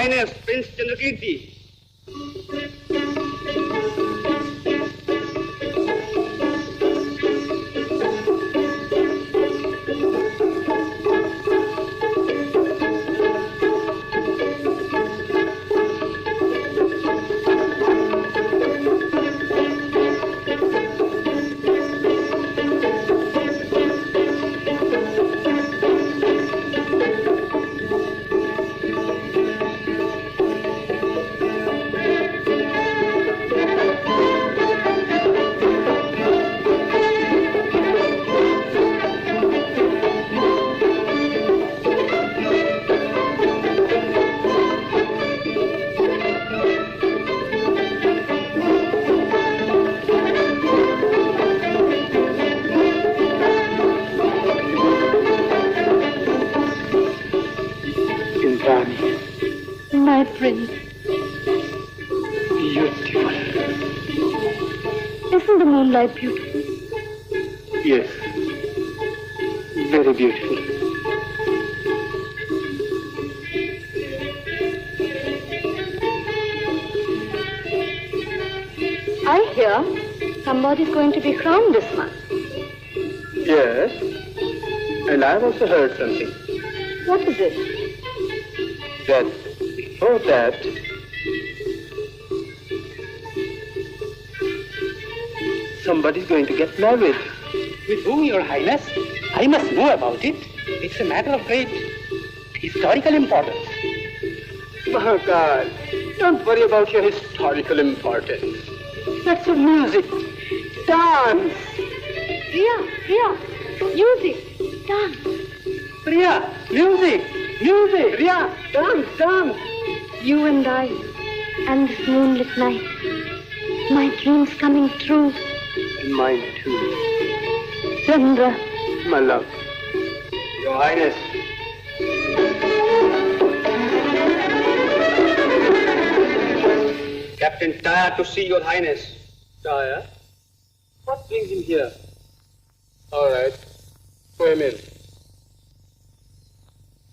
Highness Prince Chandrakirti. My prince. Beautiful. Isn't the moonlight beautiful? Yes. Very beautiful. I hear somebody's going to be crowned this month. Yes. And I've also heard something. What is it? That before that, somebody's going to get married. With whom, Your Highness? I must know about it. It's a matter of great historical importance. Mahakal, don't worry about your historical importance. That's the music. Dance. Priya, music, dance. Priya, music. Priya, dance. You and I, and this moonlit night. My dreams coming true. And mine too. Chandra. My love. Your Highness. Captain Tyre to see Your Highness. Tyre? What brings him here? All right. Throw him in.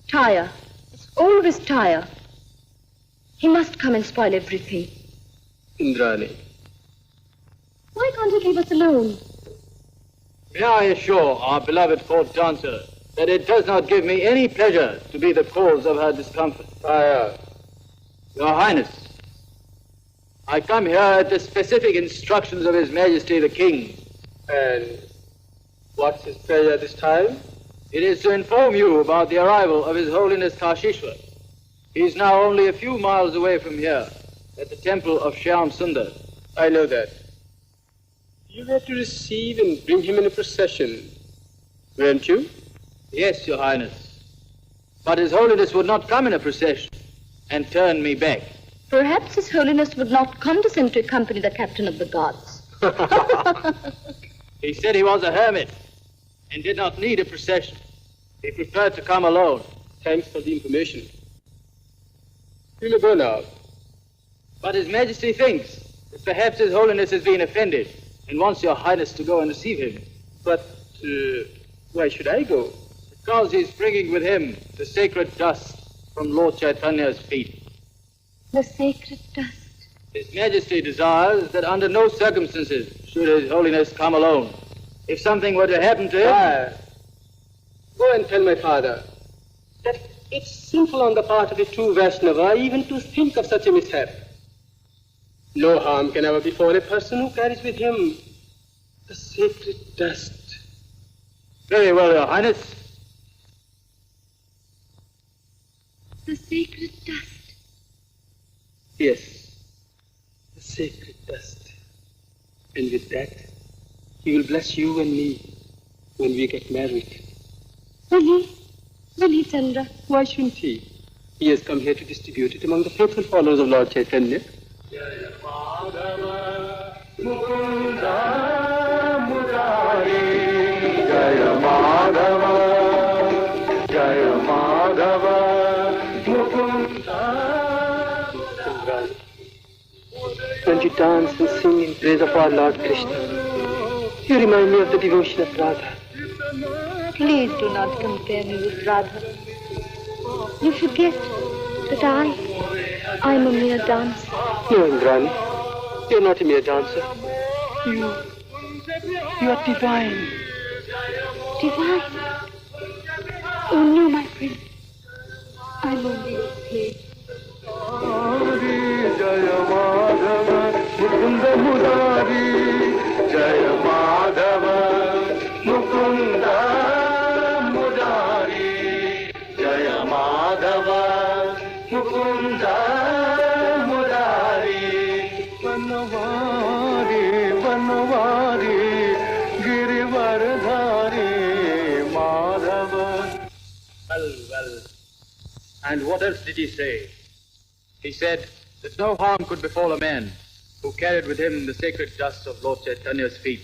Tyre. It's always Tyre. He must come and spoil everything. Indrani. Why can't he leave us alone? May I assure our beloved court dancer that it does not give me any pleasure to be the cause of her discomfort. Your Highness, I come here at the specific instructions of His Majesty the King. And what's his pleasure this time? It is to inform you about the arrival of His Holiness Kashishwar. He is now only a few miles away from here, at the temple of Shyam Sundar. I know that. You were to receive and bring him in a procession, weren't you? Yes, Your Highness. But His Holiness would not come in a procession and turn me back. Perhaps His Holiness would not condescend to accompany the captain of the guards. He said he was a hermit and did not need a procession. He preferred to come alone. Thanks for the information. You may go now. But His Majesty thinks that perhaps His Holiness has been offended and wants Your Highness to go and receive him. But why should I go? Because he's bringing with him the sacred dust from Lord Chaitanya's feet. The sacred dust. His Majesty desires that under no circumstances should His Holiness come alone. If something were to happen to him... Go and tell my father that it's sinful on the part of a true Vaishnava even to think of such a mishap. No harm can ever befall a person who carries with him the sacred dust. Very well, Your Highness. The sacred dust. Yes, the sacred dust. And with that, he will bless you and me when we get married. Will he? Will he, Chandra? Why shouldn't he? He has come here to distribute it among the faithful followers of Lord Chaitanya. When you dance and sing in praise of our Lord Krishna, you remind me of the devotion of Radha. Please do not compare me with Radha. You forget that I I'm a mere dancer. No, Indrani. You're not a mere dancer. You are divine. Divine? Oh no, my friend. I'm only a slave. Jaya Madhava, Mukunda Murari. Jaya Madhava, Mukunda Murari. Jaya Madhava, Mukunda Murari. Vanavari, Vanavari, Girivardhari, Madhava. Well. And what else did he say? He said that no harm could befall a man who carried with him the sacred dust of Lord Chaitanya's feet.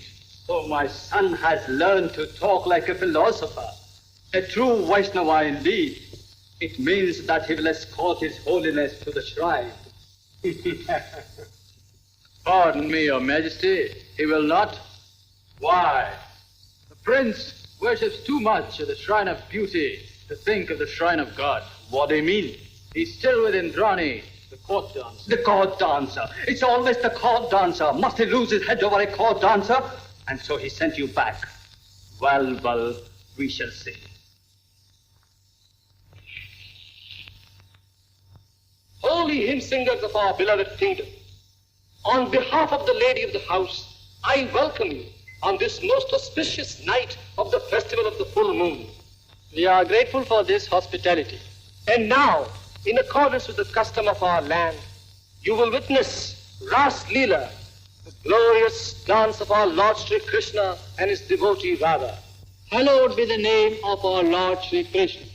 Oh, my son has learned to talk like a philosopher. A true Vaishnava indeed. It means that he will escort His Holiness to the shrine. Pardon me, Your Majesty, he will not. Why? The prince worships too much at the shrine of beauty to think of the shrine of God. What do you mean? He's still with Indrani, the court dancer. The court dancer. It's always the court dancer. Must he lose his head over a court dancer? And so he sent you back. Well, we shall see. Holy hymn singers of our beloved kingdom, on behalf of the lady of the house, I welcome you on this most auspicious night of the festival of the full moon. We are grateful for this hospitality. And now, in accordance with the custom of our land, you will witness Ras Leela, the glorious dance of our Lord Sri Krishna and his devotee Radha. Hallowed be the name of our Lord Sri Krishna.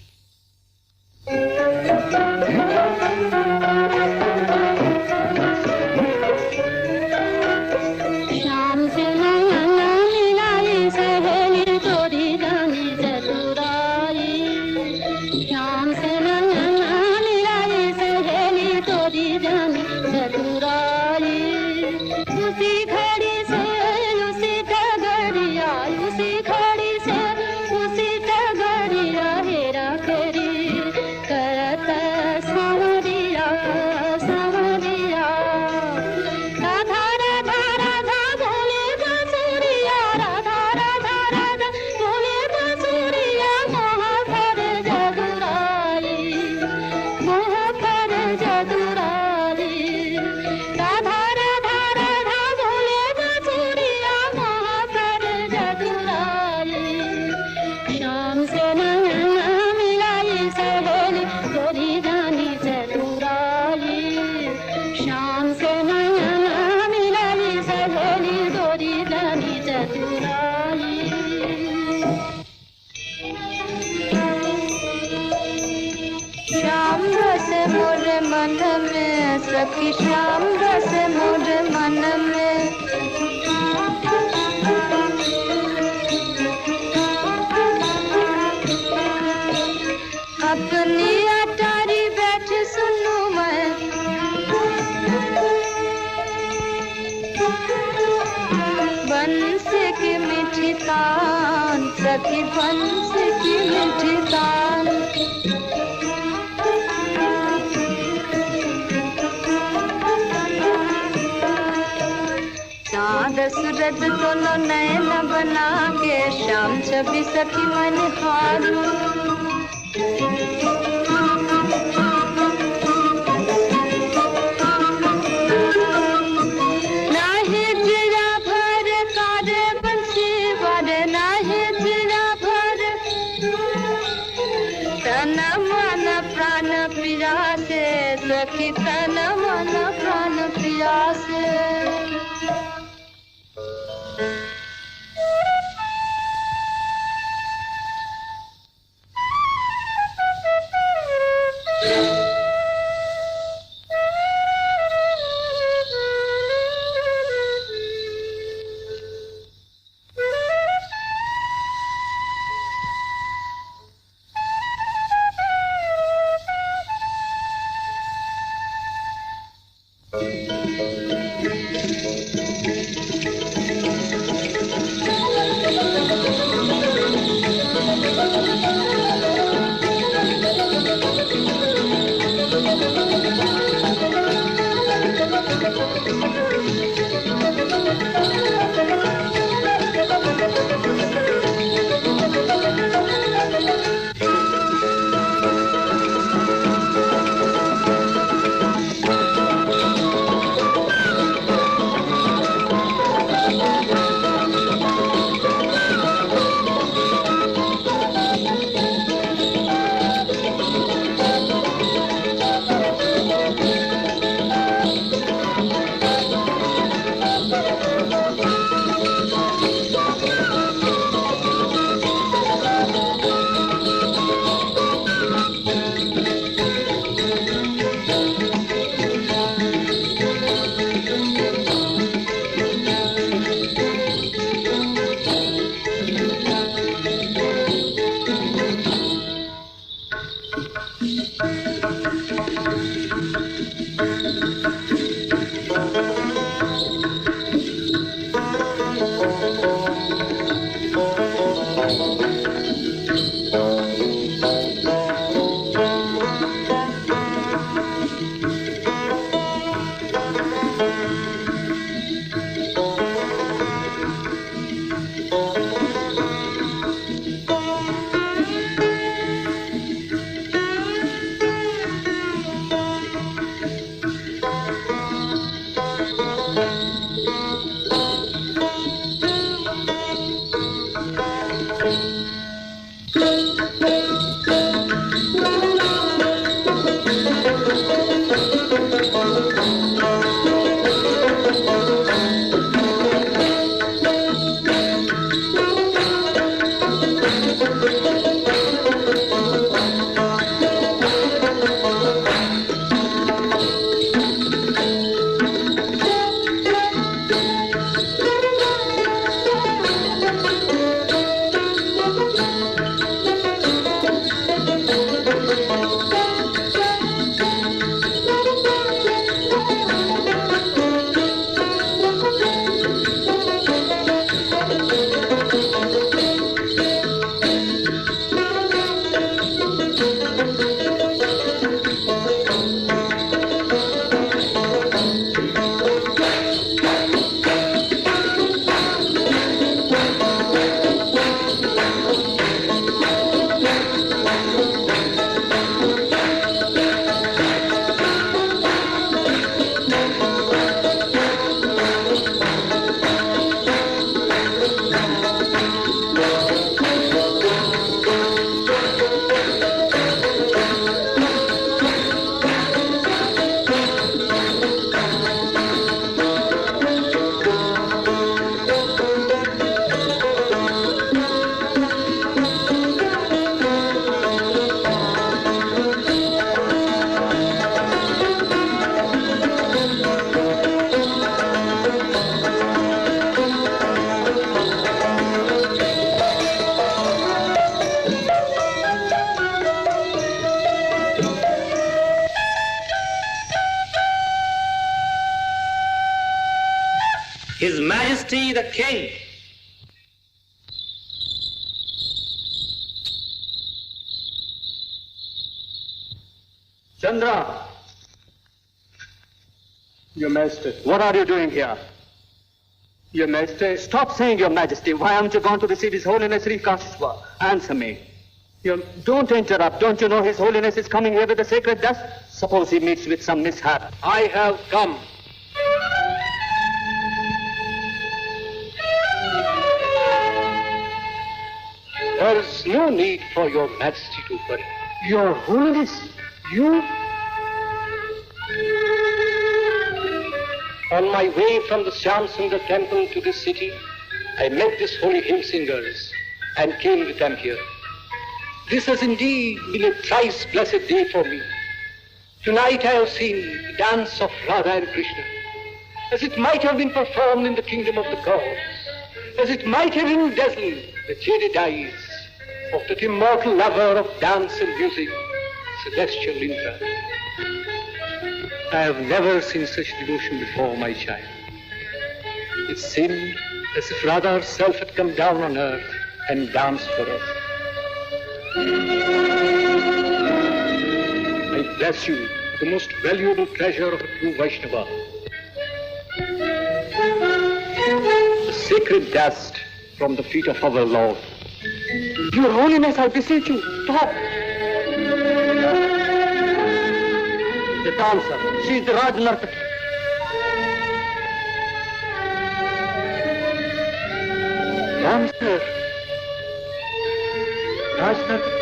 सखी श्याम रस मोर मन में अपनी अटारी बैठ सुनू मैं बंस की मीठी तान सखी बंस की मीठी तान सूरज दोनों नयन बना के शाम छवि सखी मन हारू नाहे जिया भर कारे बंसी वर नाहे जिया भर तन मन प्राण प्रिया से सखी तन मन प्राण प्रिया से His Majesty the King. Chandra! Your Majesty. What are you doing here? Your Majesty. Stop saying, Your Majesty. Why haven't you gone to receive His Holiness Sri Kashishwa? Answer me. Don't interrupt. Don't you know His Holiness is coming here with the sacred dust? Suppose he meets with some mishap. I have come. There is no need for Your Majesty to worry. Your Holiness, you? On my way from the Shyamsundar temple to this city, I met these holy hymn singers and came with them here. This has indeed been a thrice blessed day for me. Tonight I have seen the dance of Radha and Krishna, as it might have been performed in the kingdom of the gods, as it might have dazzled the jaded eyes of that immortal lover of dance and music, celestial Indra. I have never seen such devotion before, my child. It seemed as if Radha herself had come down on earth and danced for us. I bless you, the most valuable treasure of a true Vaishnava. The sacred dust from the feet of our Lord. Your Holiness, I beseech you, stop. The dancer, she is the Raj Nartaki. Dancer. Raj Nartaki.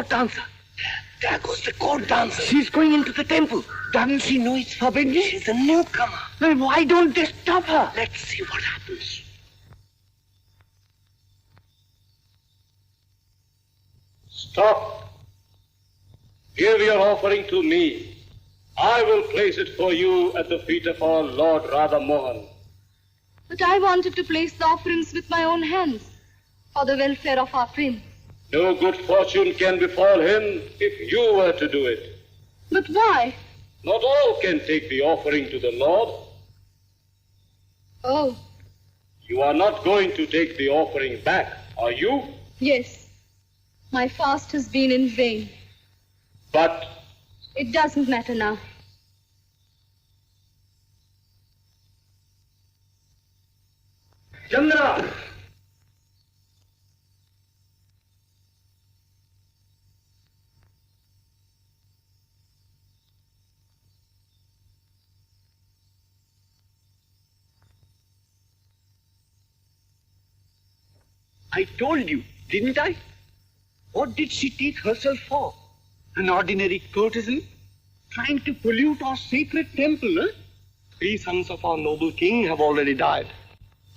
Dancer. There goes the court dancer. She's going into the temple. Doesn't she know it's forbidden? She's a newcomer. Well, why don't they stop her? Let's see what happens. Stop. Give your offering to me. I will place it for you at the feet of our Lord Radha Mohan. But I wanted to place the offerings with my own hands for the welfare of our prince. No good fortune can befall him if you were to do it. But why? Not all can take the offering to the Lord. Oh, You are not going to take the offering back, are you? Yes. My fast has been in vain. But... It doesn't matter now. Chandra! I told you, didn't I? What did she take herself for? An ordinary courtesan? Trying to pollute our sacred temple, eh? 3 sons of our noble king have already died.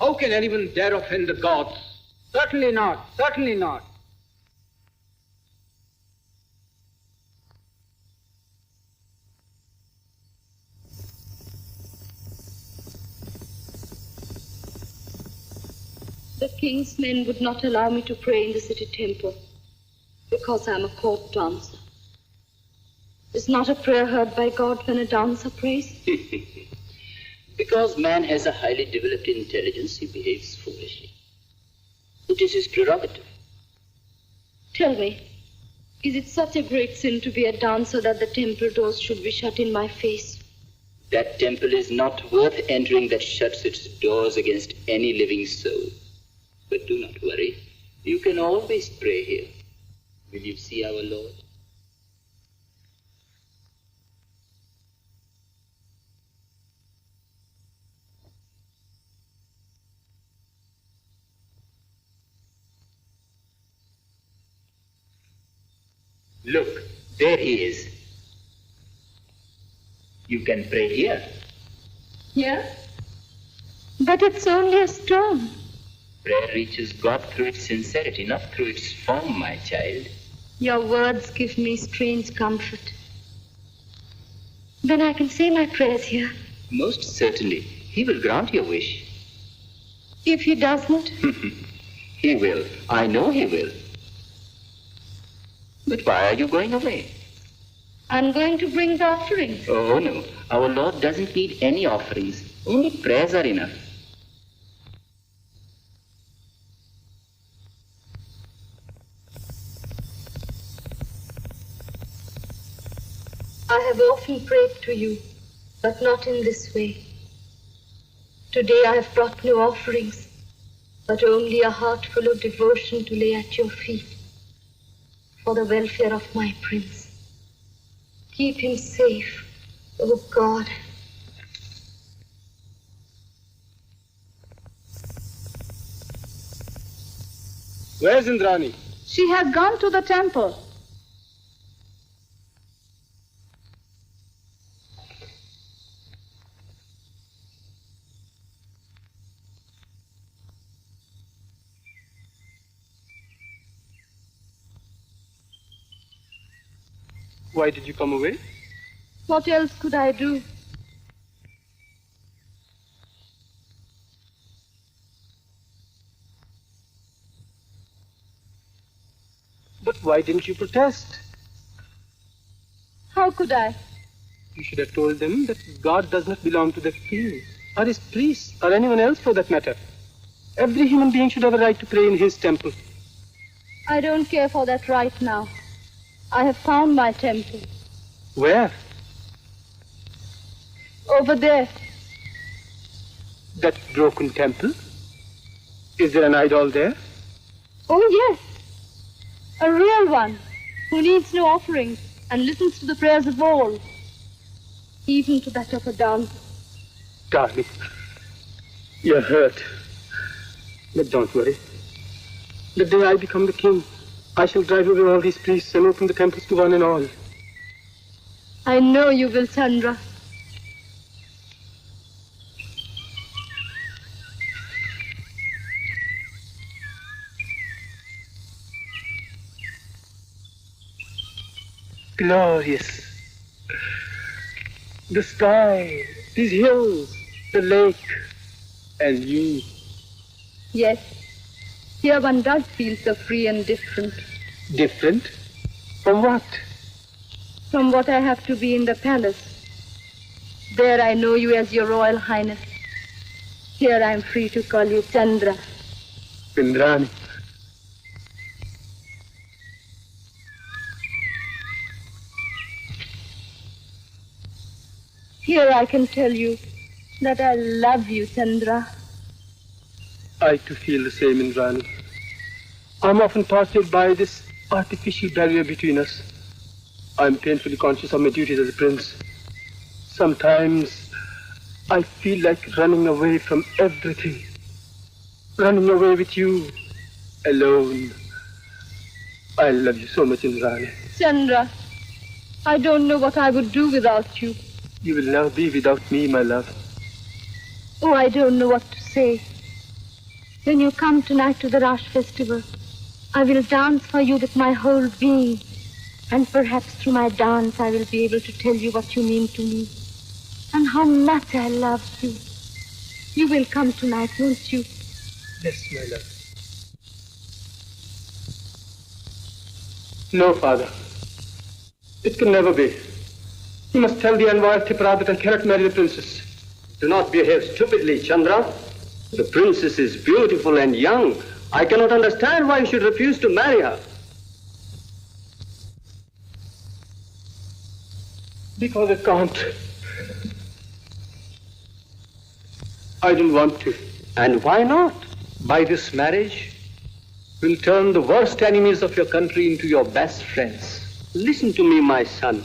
How can anyone dare offend the gods? Certainly not. Certainly not. The king's men would not allow me to pray in the city temple because I am a court dancer. Is not a prayer heard by God when a dancer prays? Because man has a highly developed intelligence, he behaves foolishly. It is his prerogative. Tell me, is it such a great sin to be a dancer that the temple doors should be shut in my face? That temple is not worth entering that shuts its doors against any living soul. But do not worry. You can always pray here. Will you see our Lord? Look, there he is. You can pray here. Here? But it's only a stone. Prayer reaches God through its sincerity, not through its form, my child. Your words give me strange comfort. Then I can say my prayers here. Most certainly. He will grant your wish. If he does not? He will. I know he will. But why are you going away? I'm going to bring the offerings. Oh, no. Our Lord doesn't need any offerings. Only prayers are enough. I have often prayed to you, but not in this way. Today I have brought no offerings, but only a heart full of devotion to lay at your feet for the welfare of my prince. Keep him safe, oh God. Where's Indrani? She has gone to the temple. Why did you come away? What else could I do? But why didn't you protest? How could I? You should have told them that God does not belong to the king, or his priests, or anyone else for that matter. Every human being should have a right to pray in his temple. I don't care for that right now. I have found my temple. Where? Over there. That broken temple? Is there an idol there? Oh, yes. A real one, who needs no offerings and listens to the prayers of all, even to that of a dancer. Darling, you're hurt. But don't worry. The day I become the king, I shall drive away all these priests and open the temples to one and all. I know you will, Chandra. Glorious. The sky, these hills, the lake, and you. Yes. Here one does feel so free and different. Different? From what? From what I have to be in the palace. There I know you as your Royal Highness. Here I am free to call you Chandra. Indrani. Here I can tell you that I love you, Chandra. I too feel the same, Indrani. I'm often tortured by this artificial barrier between us. I'm painfully conscious of my duties as a prince. Sometimes I feel like running away from everything. Running away with you, alone. I love you so much, Indrani. Chandra, I don't know what I would do without you. You will never be without me, my love. Oh, I don't know what to say. When you come tonight to the Rash festival, I will dance for you with my whole being. And perhaps through my dance, I will be able to tell you what you mean to me. And how much I love you. You will come tonight, won't you? Yes, my love. No, father. It can never be. You must tell the envoy of Tipara that I cannot marry the princess. Do not behave stupidly, Chandra. The princess is beautiful and young. I cannot understand why you should refuse to marry her. Because I can't. I don't want to. And why not? By this marriage, we'll turn the worst enemies of your country into your best friends. Listen to me, my son.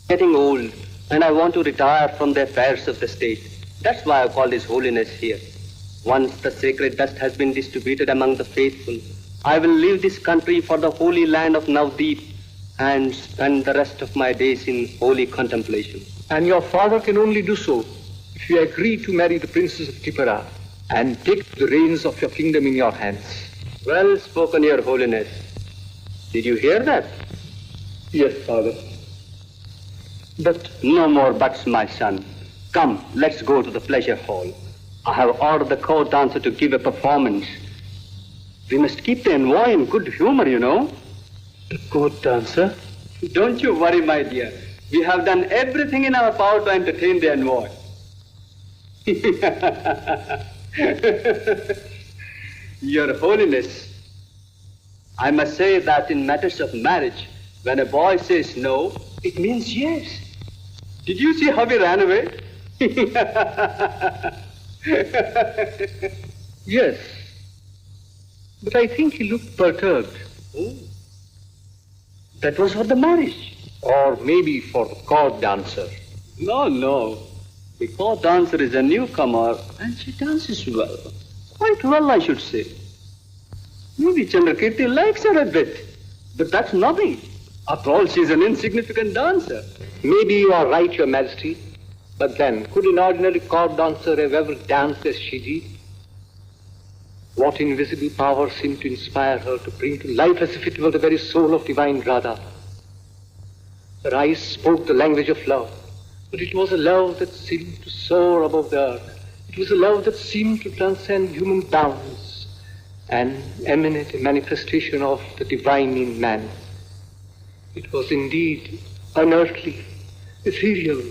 Getting old, and I want to retire from the affairs of the state. That's why I called His Holiness here. Once the sacred dust has been distributed among the faithful, I will leave this country for the holy land of Navdeep and spend the rest of my days in holy contemplation. And your father can only do so if you agree to marry the princess of Tipara and take the reins of your kingdom in your hands. Well spoken, Your Holiness. Did you hear that? Yes, father. But no more buts, my son. Come, let's go to the pleasure hall. I have ordered the court dancer to give a performance. We must keep the envoy in good humor, you know. The court dancer? Don't you worry, my dear. We have done everything in our power to entertain the envoy. Your Holiness, I must say that in matters of marriage, when a boy says no, it means yes. Did you see how he ran away? Yes, but I think he looked perturbed. Oh. That was for the marriage. Or maybe for the court dancer. No. The court dancer is a newcomer and she dances well. Quite well, I should say. Maybe Chandrakirti likes her a bit, but that's nothing. After all, she's an insignificant dancer. Maybe you are right, Your Majesty. But then, could an ordinary court dancer have ever danced as she did? What invisible power seemed to inspire her to bring to life as if it were the very soul of divine Radha? Her eyes spoke the language of love, but it was a love that seemed to soar above the earth. It was a love that seemed to transcend human bounds and emanate a manifestation of the divine in man. It was indeed unearthly, ethereal.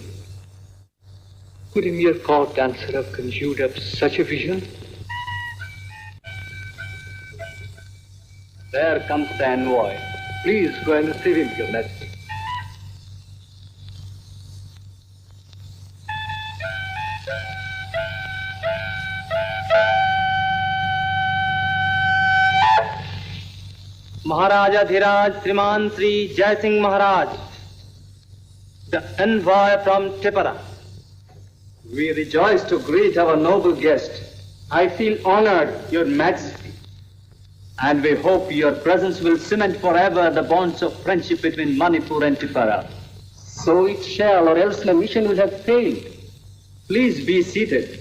Could a mere court dancer have conjured up such a vision? There comes the envoy. Please go and receive him, Your Majesty. Maharaja Dhiraj Sriman Sri Jai Singh Maharaj, the envoy from Tipara. We rejoice to greet our noble guest. I feel honored, Your Majesty. And we hope your presence will cement forever the bonds of friendship between Manipur and Tipara. So it shall, or else the mission will have failed. Please be seated.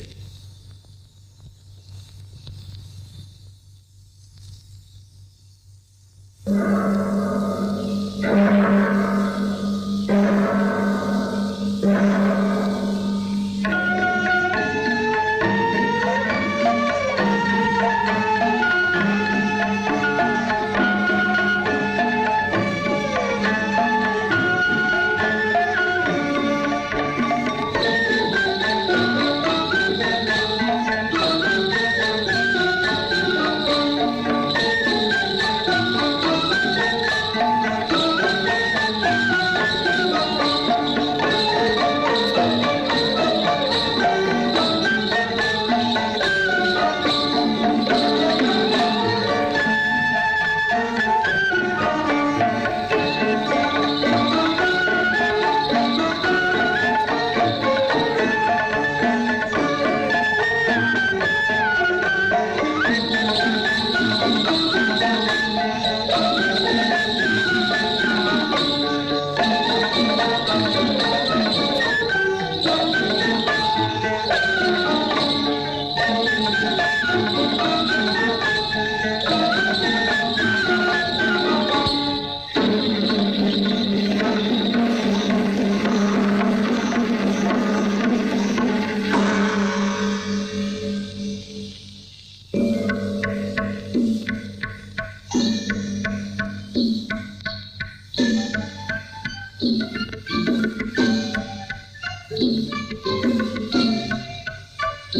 Who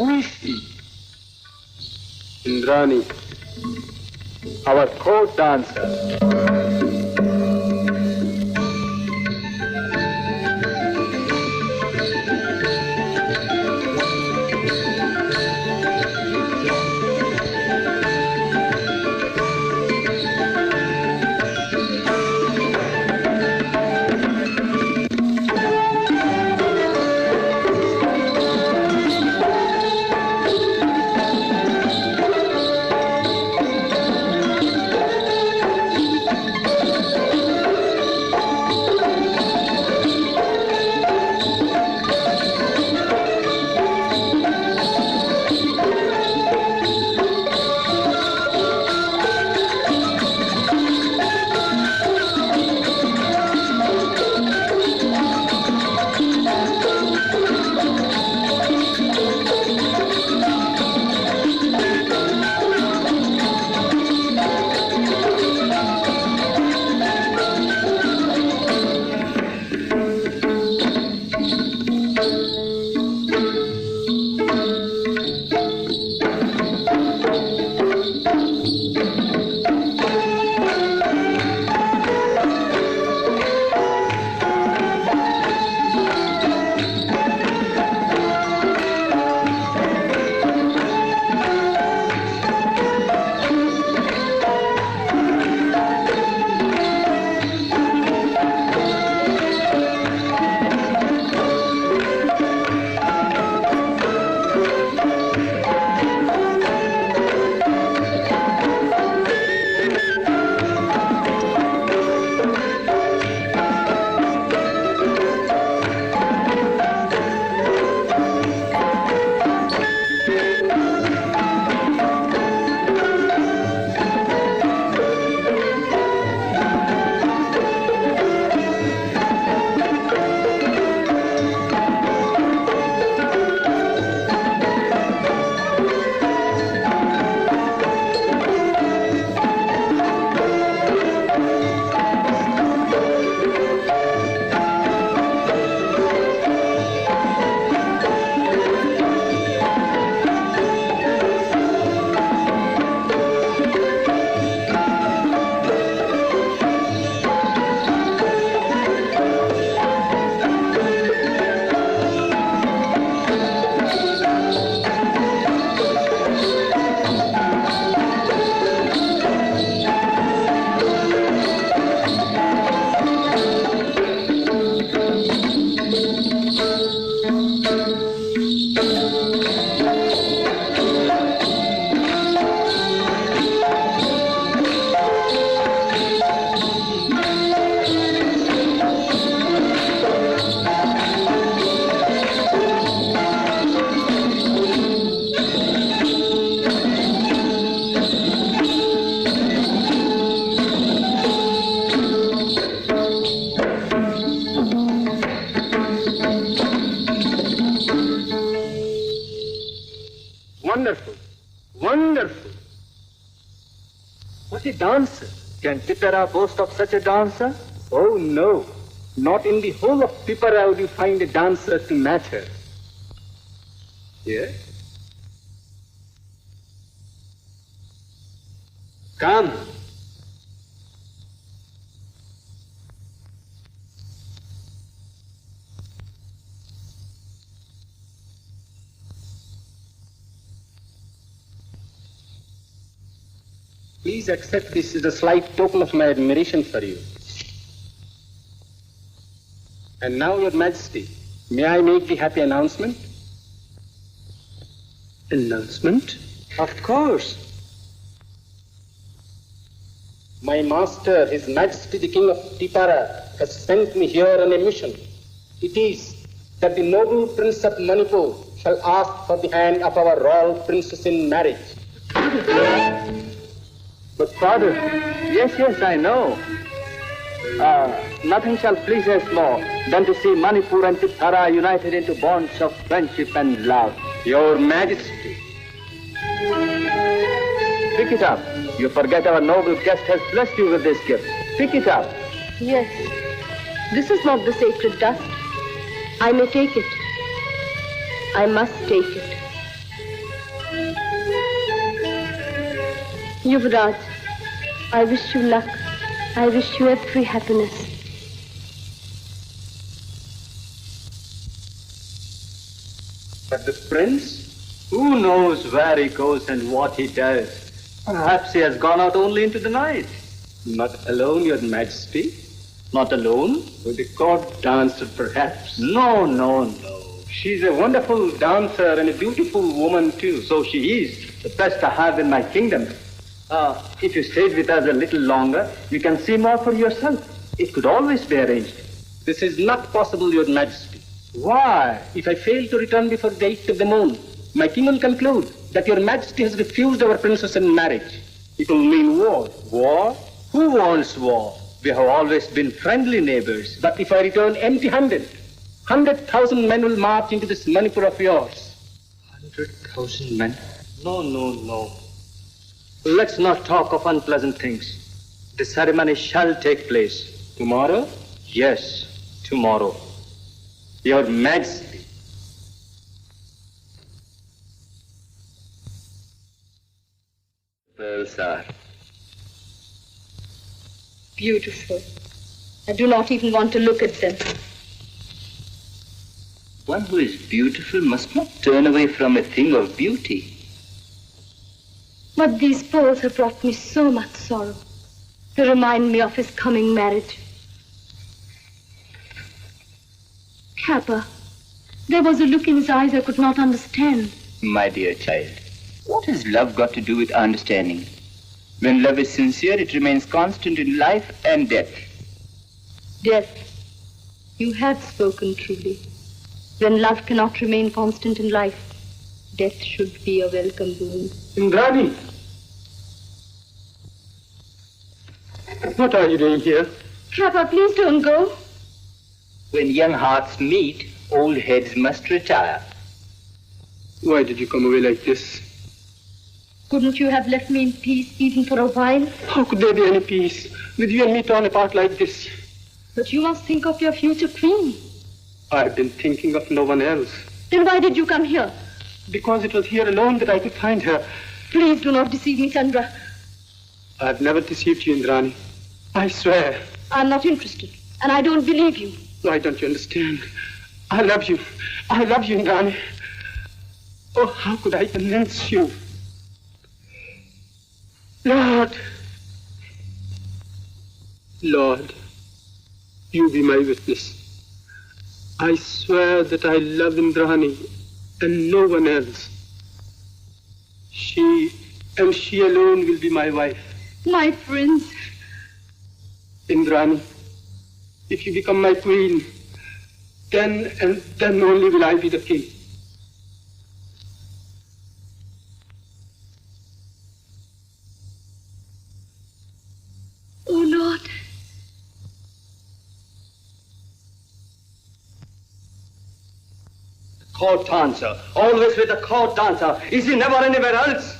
is she? Indrani, our court dancer. Wonderful. Wonderful. What a dancer. Can Tipara boast of such a dancer? Oh no. Not in the whole of Tipara would you find a dancer to match her. Yes? Come. Please accept this as a slight token of my admiration for you. And now, Your Majesty, may I make the happy announcement? Announcement? Of course. My master, His Majesty the King of Tipara, has sent me here on a mission. It is that the noble Prince of Manipur shall ask for the hand of our royal princess in marriage. But Father, yes, I know. Nothing shall please us more than to see Manipur and Tipara united into bonds of friendship and love. Your Majesty. Pick it up. You forget our noble guest has blessed you with this gift. Pick it up. Yes. This is not the sacred dust. I may take it. I must take it. Yuvraj, I wish you luck. I wish you every happiness. But the prince? Who knows where he goes and what he does? Perhaps he has gone out only into the night. Not alone, Your Majesty. Not alone? With the court dancer, perhaps. No. She's a wonderful dancer and a beautiful woman, too. So she is. The best I have in my kingdom. If you stayed with us a little longer, you can see more for yourself. It could always be arranged. This is not possible, Your Majesty. Why? If I fail to return before the 8th of the moon, my king will conclude that Your Majesty has refused our princess in marriage. It will mean war. War? Who wants war? We have always been friendly neighbors. But if I return empty-handed, 100,000 men will march into this Manipur of yours. 100,000 men? No. Let's not talk of unpleasant things. The ceremony shall take place. Tomorrow? Yes, tomorrow. Your Majesty. Pearls are Beautiful. I do not even want to look at them. one who is beautiful must not turn away from a thing of beauty. But these pearls have brought me so much sorrow. They remind me of his coming marriage. Kappa, there was a look in his eyes I could not understand. My dear child, what has love got to do with understanding? When love is sincere, it remains constant in life and death. Death, you have spoken truly. When love cannot remain constant in life, death should be a welcome boon. Indrani! What are you doing here? Kappa, please don't go. When young hearts meet, old heads must retire. Why did you come away like this? Couldn't you have left me in peace even for a while? How could there be any peace with you and me torn apart like this? But you must think of your future queen. I've been thinking of no one else. Then why did you come here? Because it was here alone that I could find her. Please do not deceive me, Chandra. I've never deceived you, Indrani. I swear. I'm not interested, and I don't believe you. Why don't you understand? I love you. I love you, Indrani. Oh, how could I convince you? Lord, you be my witness. I swear that I love Indrani and no one else. She and she alone will be my wife. My prince. Indrani, if you become my queen, then and then only will I be the king. Oh, Lord. Court dancer. Always with the court dancer. Is he never anywhere else?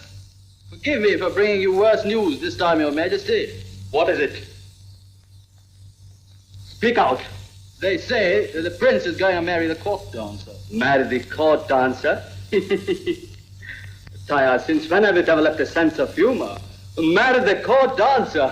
Forgive me for bringing you worse news this time, Your Majesty. What is it? Speak out. They say that the prince is going to marry the court dancer. Marry the court dancer? Taya, since when have you developed a sense of humor? Marry the court dancer.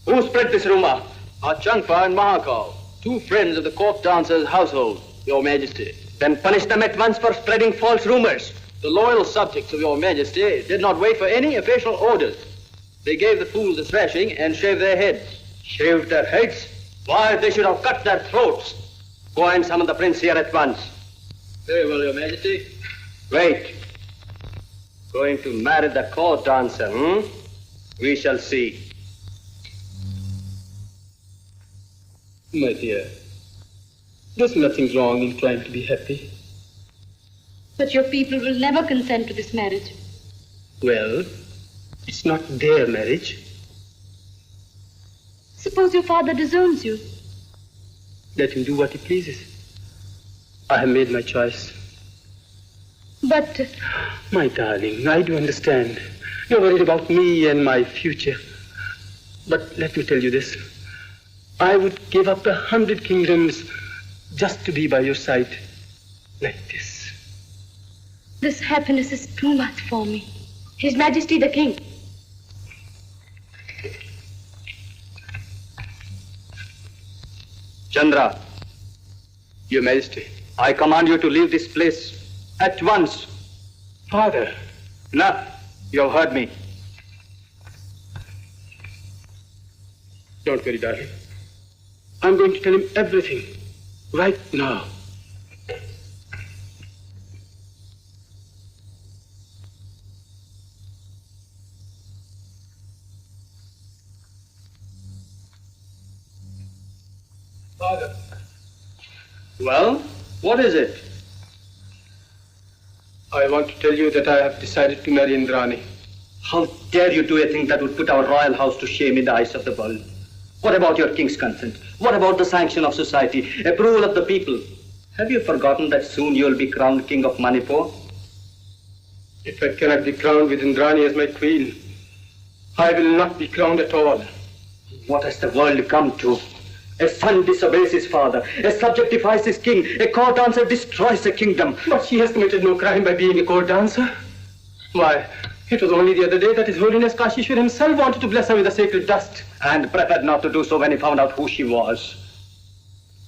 Who spread this rumor? Changpa and Mahakal, two friends of the court dancer's household, Your Majesty. Then punish them at once for spreading false rumors. The loyal subjects of Your Majesty did not wait for any official orders. They gave the fools a thrashing and shaved their heads. Shaved their heads? Why, they should have cut their throats. Go and summon the prince here at once. Very well, Your Majesty. Wait. Going to marry the court dancer, We shall see. My dear, there's nothing wrong in trying to be happy. But your people will never consent to this marriage. Well, it's not their marriage. Suppose your father disowns you. Let him do what he pleases. I have made my choice. But... My darling, I do understand. You're worried about me and my future. But let me tell you this. I would give up 100 kingdoms just to be by your side like this. This happiness is too much for me. His Majesty the King. Chandra. Your Majesty. I command you to leave this place at once. Father. No, you have heard me. Don't worry, darling. I'm going to tell him everything right now. Father. Well, what is it? I want to tell you that I have decided to marry Indrani. How dare you do a thing that would put our royal house to shame in the eyes of the world? What about your king's consent? What about the sanction of society, approval of the people? Have you forgotten that soon you will be crowned king of Manipur? If I cannot be crowned with Indrani as my queen, I will not be crowned at all. What has the world come to? A son disobeys his father, a subject defies his king, a court dancer destroys a kingdom. But she has committed no crime by being a court dancer. Why, it was only the other day that His Holiness Kashishwar himself wanted to bless her with the sacred dust. And preferred not to do so when he found out who she was.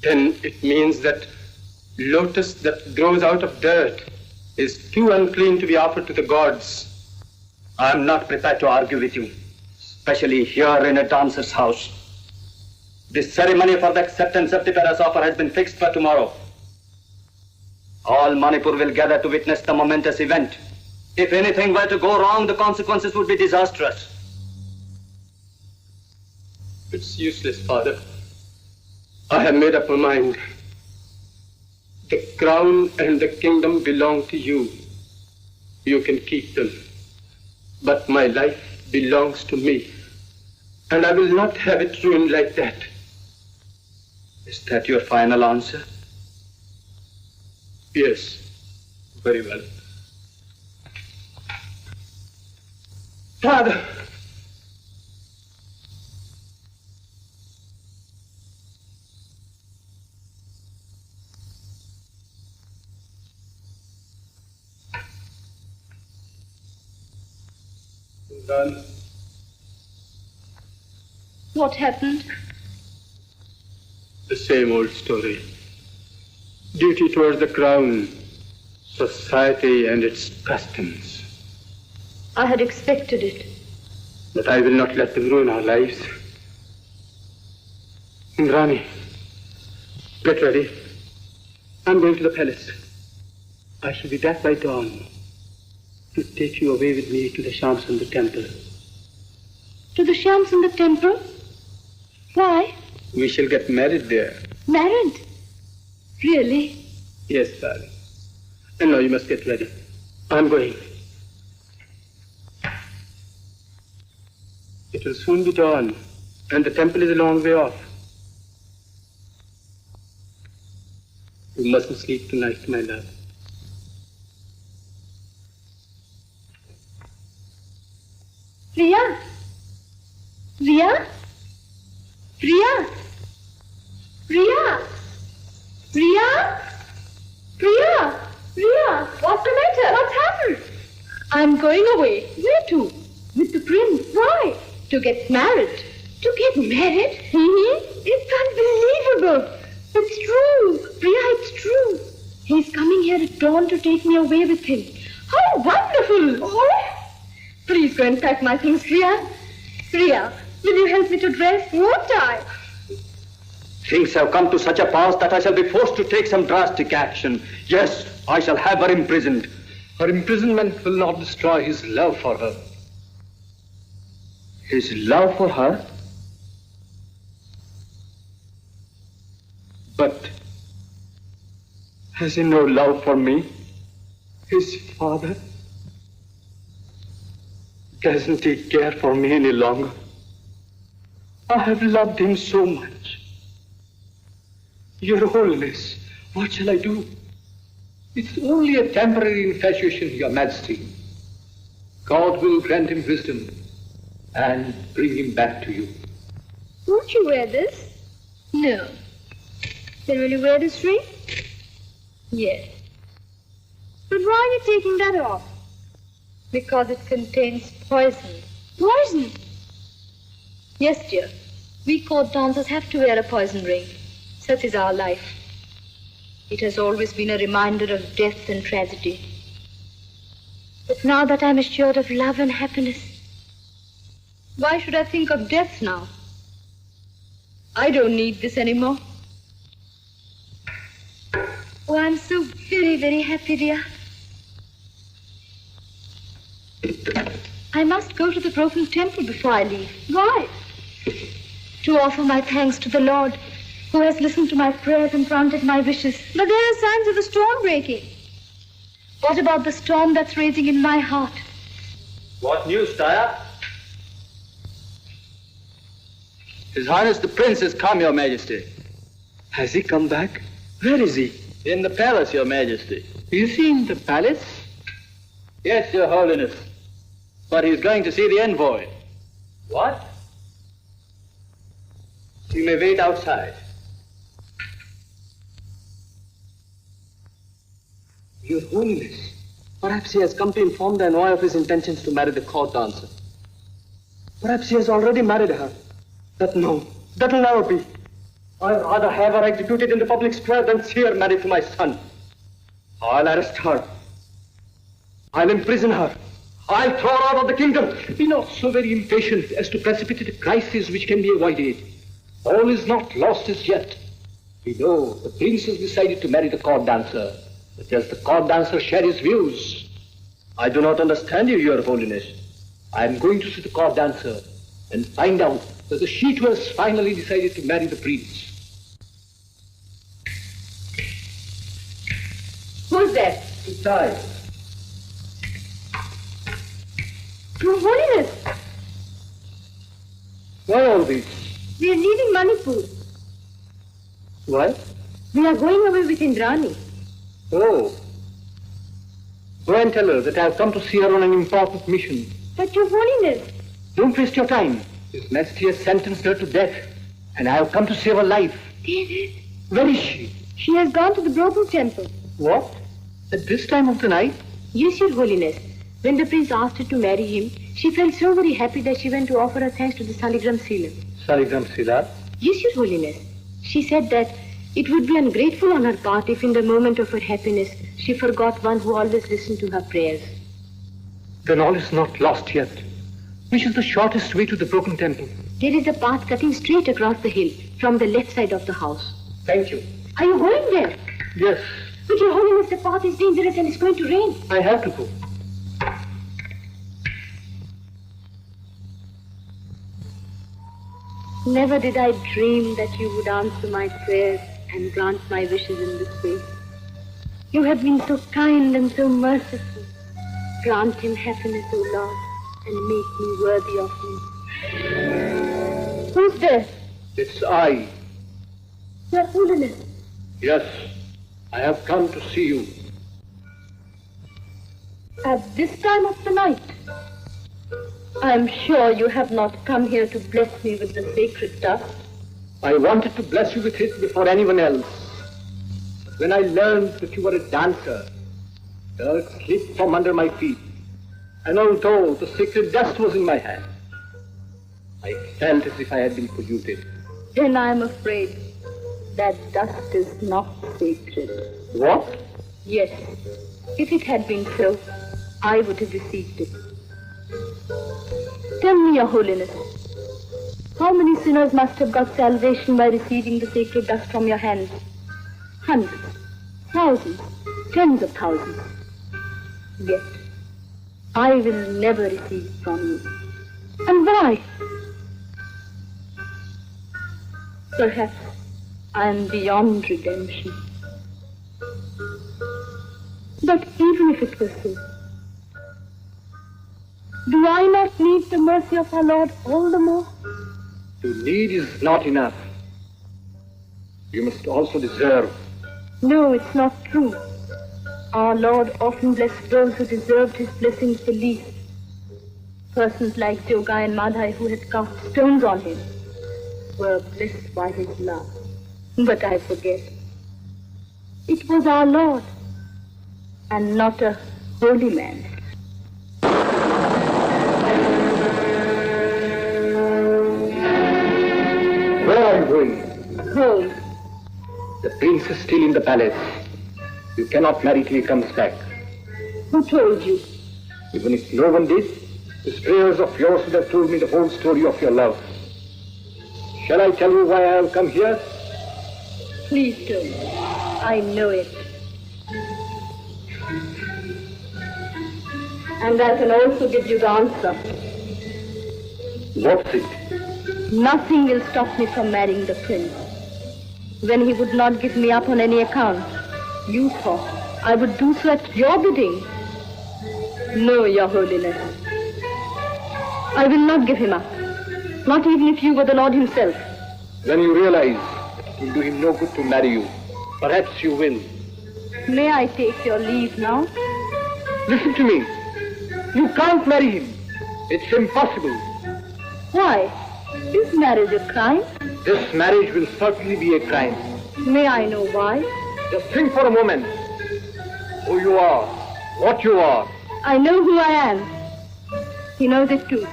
Then it means that lotus that grows out of dirt is too unclean to be offered to the gods. I am not prepared to argue with you, especially here in a dancer's house. The ceremony for the acceptance of Tipara's offer has been fixed for tomorrow. All Manipur will gather to witness the momentous event. If anything were to go wrong, the consequences would be disastrous. It's useless, Father. I have made up my mind. The crown and the kingdom belong to you. You can keep them. But my life belongs to me. And I will not have it ruined like that. Is that your final answer? Yes. Very well. Father! Done. What happened? The same old story. Duty towards the crown, society and its customs. I had expected it. But I will not let them ruin our lives. Indrani, get ready. I'm going to the palace. I shall be back by dawn to take you away with me to the Shamsundar temple. To the Shamsundar temple? Why? We shall get married there. Married? Really? Yes, darling. And now you must get ready. I'm going. It will soon be dawn, and the temple is a long way off. You mustn't sleep tonight, my love. Priya? Priya? Priya? Priya? Priya? Priya? Priya? What's the matter? What's happened? I'm going away. Where to? With the prince. Why? To get married. To get married? It's unbelievable. It's true. Priya, it's true. He's coming here at dawn to take me away with him. How wonderful. Oh. Please go and pack my things, Priya. Priya, will you help me to dress? Won't I? Things have come to such a pass that I shall be forced to take some drastic action. Yes, I shall have her imprisoned. Her imprisonment will not destroy his love for her. His love for her? But has he no love for me, his father? Doesn't he care for me any longer? I have loved him so much. Your Holiness, what shall I do? It's only a temporary infatuation, Your Majesty. God will grant him wisdom and bring him back to you. Won't you wear this? No. Then will you wear this ring? Yes. But why are you taking that off? Because it contains poison. Poison? Yes, dear. We court dancers have to wear a poison ring. Such is our life. It has always been a reminder of death and tragedy. But now that I'm assured of love and happiness, why should I think of death now? I don't need this anymore. Oh, I'm so very, very happy, dear. I must go to the broken temple before I leave. Why? To offer my thanks to the Lord, who has listened to my prayers and granted my wishes. But there are signs of a storm breaking. What about the storm that's raging in my heart? What news, Taya? His Highness the Prince has come, Your Majesty. Has he come back? Where is he? In the palace, Your Majesty. Is he in the palace? Yes, Your Holiness. But he's going to see the envoy. What? You may wait outside. Your Holiness, perhaps he has come to inform the envoy of his intentions to marry the court dancer. Perhaps he has already married her. But no, that will never be. I'd rather have her executed in the public square than see her married to my son. I'll arrest her. I'll imprison her. I'll throw her out of the kingdom. Be not so very impatient as to precipitate a crisis which can be avoided. All is not lost as yet. We know the prince has decided to marry the court dancer. But does the court dancer share his views? I do not understand you, Your Holiness. I am going to see the court dancer and find out whether she too has finally decided to marry the prince. Who's that? It's I. Your Holiness, Why all this? we are leaving Manipur. Why? We are going away with Indrani. Oh. Go and tell her that I have come to see her on an important mission. But Your Holiness, Don't waste your time. His Majesty has sentenced her to death, and I have come to save her life. David, Where is she? she has gone to the broken temple. What? At this time of the night? Yes, Your Holiness. When the prince asked her to marry him, she felt so very happy that she went to offer her thanks to the Saligram Sealer. Saligram Sila? Yes, Your Holiness. She said that it would be ungrateful on her part if in the moment of her happiness she forgot one who always listened to her prayers. Then all is not lost yet. Which is the shortest way to the broken temple? There is a path cutting straight across the hill from the left side of the house. Thank you. Are you going there? Yes, But Your Holiness, the path is dangerous and it's going to rain. I have to go. Never did I dream that you would answer my prayers and grant my wishes in this way. You have been so kind and so merciful. Grant him happiness, O Lord, and make me worthy of him. Who's there? It's I. Your Holiness. Yes, I have come to see you. At this time of the night? I am sure you have not come here to bless me with the sacred dust. I wanted to bless you with it before anyone else. But when I learned that you were a dancer, the earth slipped from under my feet. And although the sacred dust was in my hand, I felt as if I had been polluted. Then I am afraid that dust is not sacred. What? Yes, if it had been so, I would have received it. Tell me, Your Holiness, how many sinners must have got salvation by receiving the sacred dust from your hands? Hundreds, thousands, tens of thousands. Yet, I will never receive from you. And why? Perhaps I am beyond redemption. But even if it were so, do I not need the mercy of our Lord all the more? To need is not enough. You must also deserve. No, it's not true. Our Lord often blessed those who deserved his blessings the least. Persons like Jogai and Madhai, who had cast stones on him, were blessed by his love. But I forget. It was our Lord, and not a holy man. Where are you going? Home. The prince is still in the palace. You cannot marry till he comes back. Who told you? Even if no one did, his prayers of yours would have told me the whole story of your love. Shall I tell you why I have come here? Please don't. I know it. And I can also give you the answer. What's it? Nothing will stop me from marrying the prince. When he would not give me up on any account, you thought I would do so at your bidding. No, Your Holiness. I will not give him up. Not even if you were the Lord himself. Then you realize it will do him no good to marry you. Perhaps you will. May I take your leave now? Listen to me. You can't marry him. It's impossible. Why? Is marriage a crime? This marriage will certainly be a crime. May I know why? Just think for a moment. Who you are, what you are. I know who I am. He knows it too.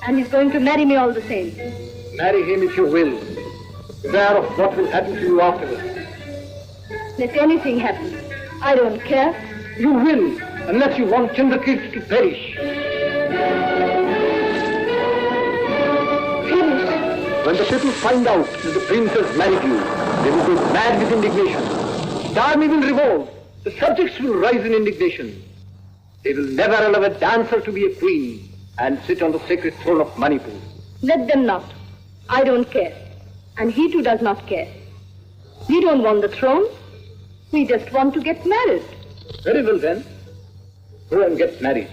And he's going to marry me all the same. Marry him if you will. Beware of what will happen to you afterwards. Let anything happen. I don't care. You will, unless you want Chandra to perish. When the people find out that the prince has married you, they will go mad with indignation. The army will revolt. The subjects will rise in indignation. They will never allow a dancer to be a queen and sit on the sacred throne of Manipur. Let them not. I don't care. And he too does not care. We don't want the throne. We just want to get married. Very well then. Go and get married.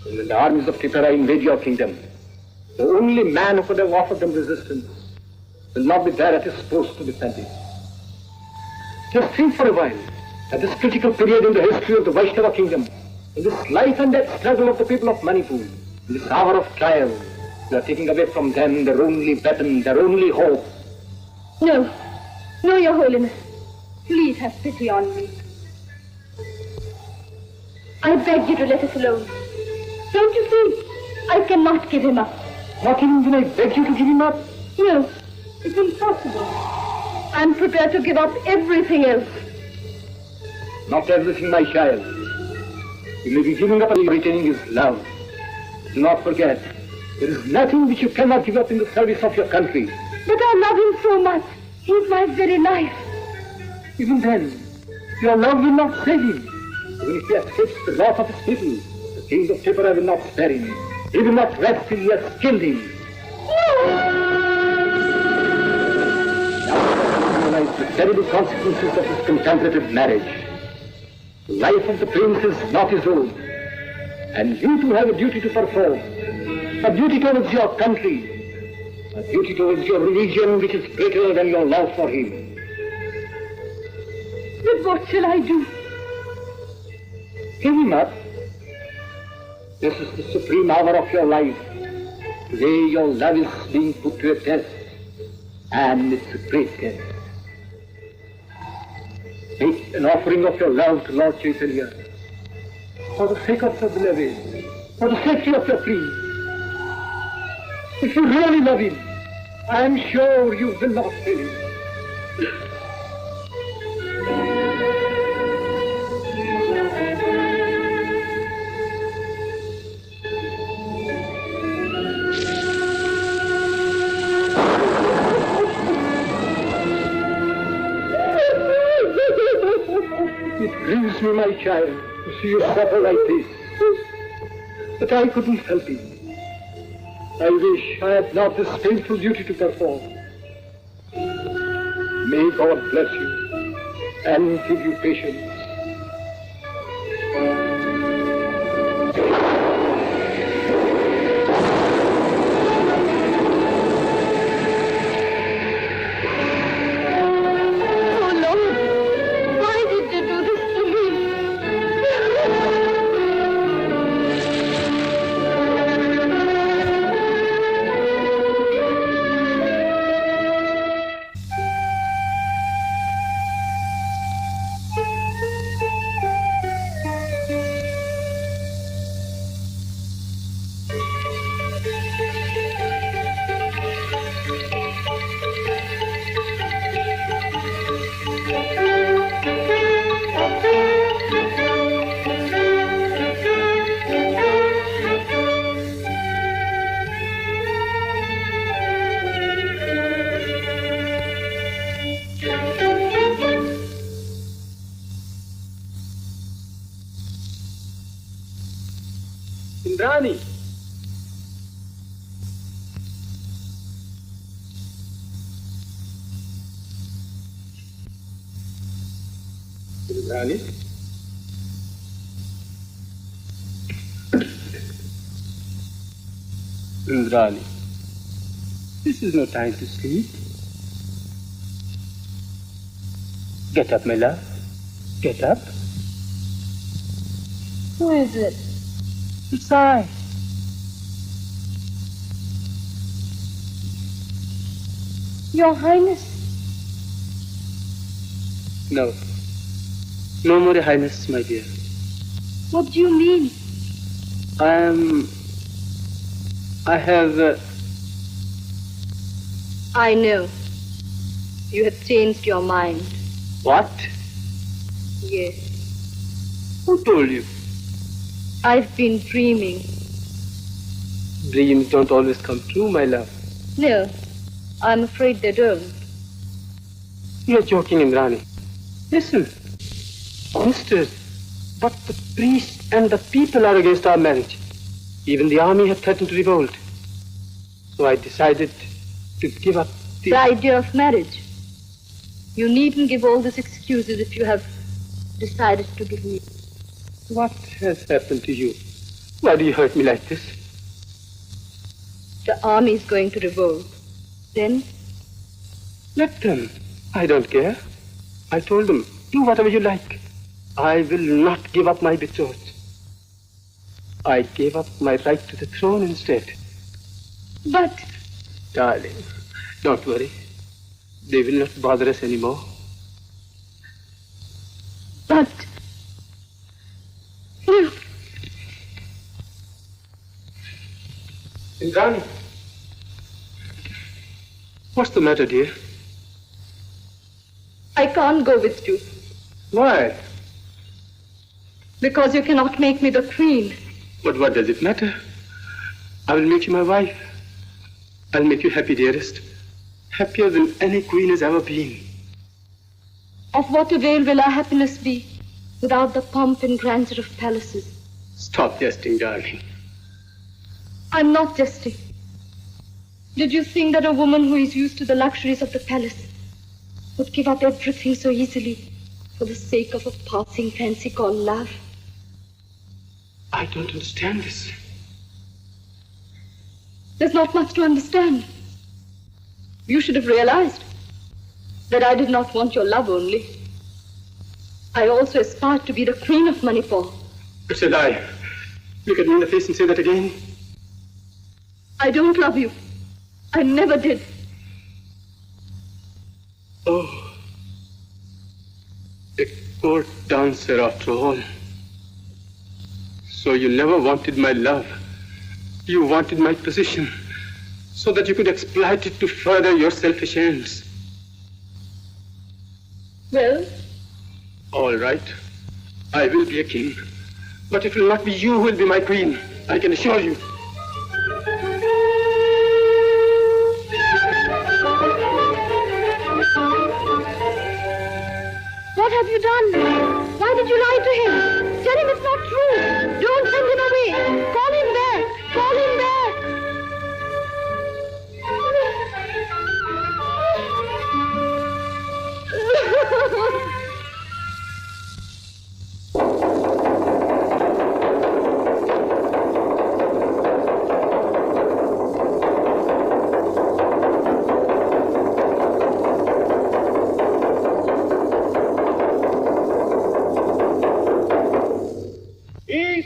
And when the armies of Tipara invade your kingdom, the only man who could have offered them resistance will not be there at his post to defend it. Just think for a while, at this critical period in the history of the Vaishnava kingdom, in this life and death struggle of the people of Manipur, in this hour of trial, you are taking away from them their only weapon, their only hope. No. No, Your Holiness. Please have pity on me. I beg you to let us alone. Don't you see? I cannot give him up. Not even when I beg you to give him up? No, it's impossible. I'm prepared to give up everything else. Not everything, my child. You may be giving up and retaining his love. Do not forget, there is nothing which you cannot give up in the service of your country. But I love him so much. He's my very life. Even then, your love will not save him. Even if he escapes the wrath of his people, the king of Tipara will not spare him. He will not rest till he has killed him. Now you realize the terrible consequences of his contemplative marriage. The life of the prince is not his own. And you too have a duty to perform. A duty towards your country. A duty towards your religion which is greater than your love for him. But what shall I do? Give him up. This is the supreme hour of your life. Today your love is being put to a test. And it's a great test. Make an offering of your love to Lord Chaitanya. For the sake of your beloved. For the safety of your prince. If you really love him, I am sure you will not fail him. It grieves me, my child, to see you suffer like this. But I couldn't help it. I wish I had not this painful duty to perform. May God bless you and give you patience. Oh, Lord, why did you do this to me? Indrani. Indrani. Indrani. This is no time to sleep. Get up, my love. Get up. Who is it? It's I. Your Highness. No. No more Highness, my dear. What do you mean? I know. You have changed your mind. What? Yes. Who told you? I've been dreaming. Dreams don't always come true, my love. No, I'm afraid they don't. You're joking, Indrani. Listen. Mister, but the priest and the people are against our marriage. Even the army had threatened to revolt. So I decided to give up the idea of marriage. You needn't give all these excuses if you have decided to give me. What has happened to you? Why do you hurt me like this? The army is going to revolt. Then? Let them. I don't care. I told them, do whatever you like. I will not give up my betrothed. I gave up my right to the throne instead. But... Darling, don't worry. They will not bother us anymore. But... No. Indrani. What's the matter, dear? I can't go with you. Why? Because you cannot make me the queen. But what does it matter? I will make you my wife. I'll make you happy, dearest. Happier than any queen has ever been. Of what avail will our happiness be without the pomp and grandeur of palaces? Stop jesting, darling. I'm not jesting. Did you think that a woman who is used to the luxuries of the palace would give up everything so easily for the sake of a passing fancy called love? I don't understand this. There's not much to understand. You should have realized that I did not want your love only. I also aspired to be the queen of Manipur. It's a lie. Look at me in the face and say that again. I don't love you. I never did. Oh. A court dancer after all. So you never wanted my love. You wanted my position so that you could exploit it to further your selfish ends. Well? All right. I will be a king. But it will not be you who will be my queen. I can assure you. What have you done? Why did you lie to him? Tell him it's not true. Don't send him away. Call him back. Call him back.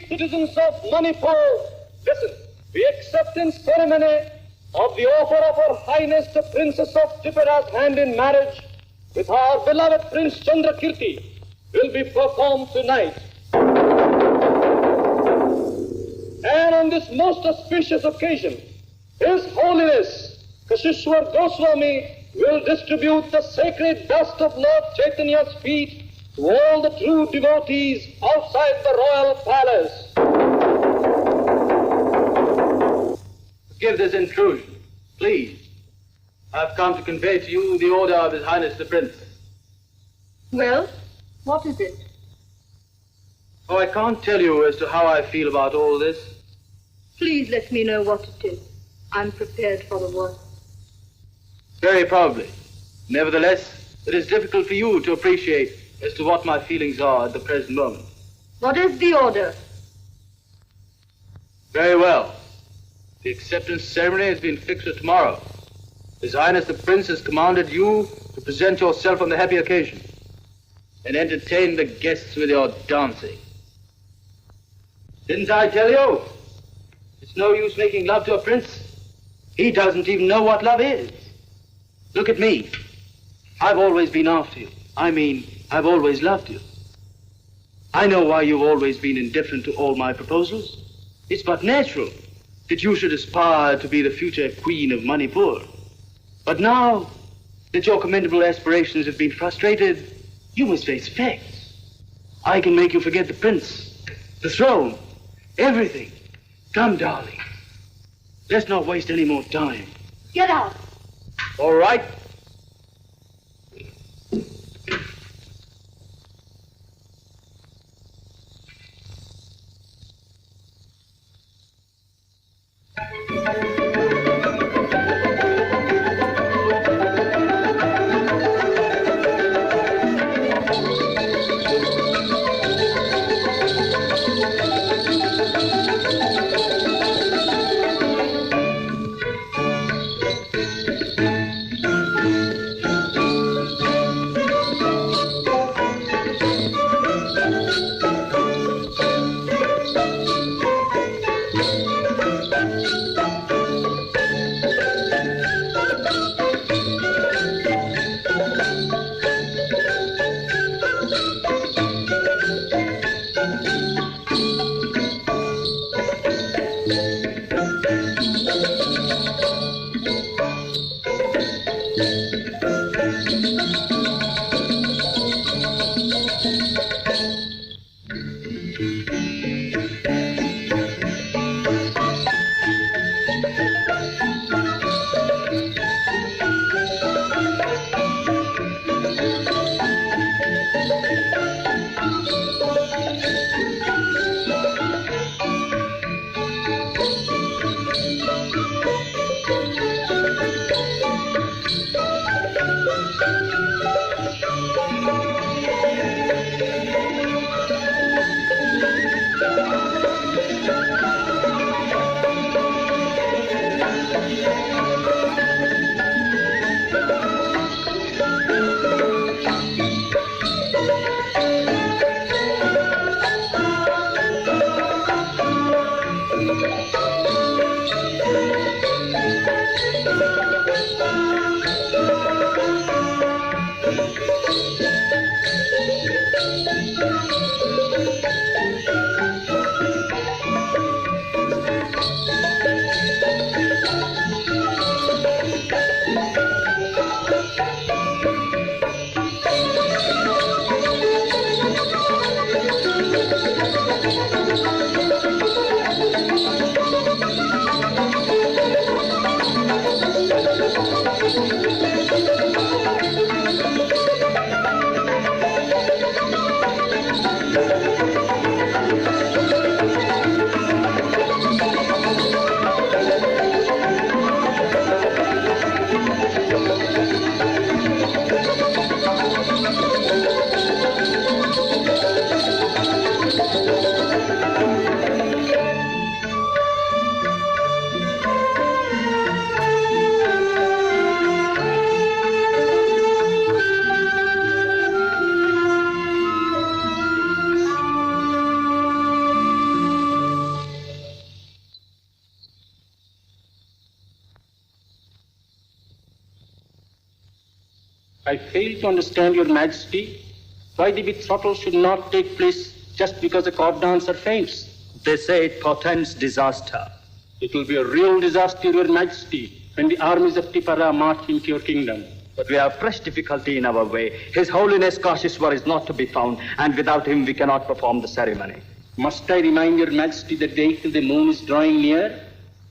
Citizens of Manipur, listen. The acceptance ceremony of the offer of Her Highness the Princess of Tripura's hand in marriage with our beloved Prince Chandra will be performed tonight. And on this most auspicious occasion, His Holiness Kashishwar Goswami will distribute the sacred dust of Lord Chaitanya's feet to all the true devotees outside the royal palace. Forgive this intrusion, please. I've come to convey to you the order of His Highness the Prince. Well, what is it? Oh, I can't tell you as to how I feel about all this. Please let me know what it is. I'm prepared for the worst. Very probably. Nevertheless, it is difficult for you to appreciate as to what my feelings are at the present moment. What is the order? Very well. The acceptance ceremony has been fixed for tomorrow. His Highness the Prince has commanded you to present yourself on the happy occasion and entertain the guests with your dancing. Didn't I tell you? It's no use making love to a prince. He doesn't even know what love is. Look at me. I've always been after you. I've always loved you. I know why you've always been indifferent to all my proposals. It's but natural that you should aspire to be the future queen of Manipur. But now that your commendable aspirations have been frustrated, you must face facts. I can make you forget the prince, the throne, everything. Come, darling. Let's not waste any more time. Get out. All right. I fail to understand, Your Majesty, why the betrothal should not take place just because the court dancer faints. They say it portends disaster. It will be a real disaster, Your Majesty, when the armies of Tipara march into your kingdom. But we have fresh difficulty in our way. His Holiness Kashishwar is not to be found, and without him we cannot perform the ceremony. Must I remind Your Majesty that day till the moon is drawing near?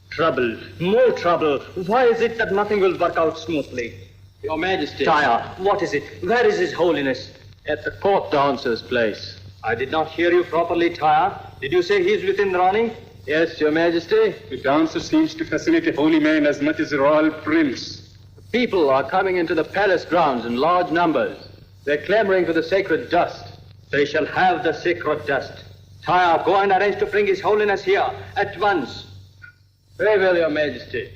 Trouble, more trouble. Why is it that nothing will work out smoothly? Your Majesty. Taya, what is it? Where is His Holiness? At the court dancer's place. I did not hear you properly, Taya. Did you say he is within Rani? Yes, Your Majesty. The dancer seems to fascinate a holy man as much as a royal prince. People are coming into the palace grounds in large numbers. They're clamoring for the sacred dust. They shall have the sacred dust. Tyre, go and arrange to bring His Holiness here at once. Very well, Your Majesty.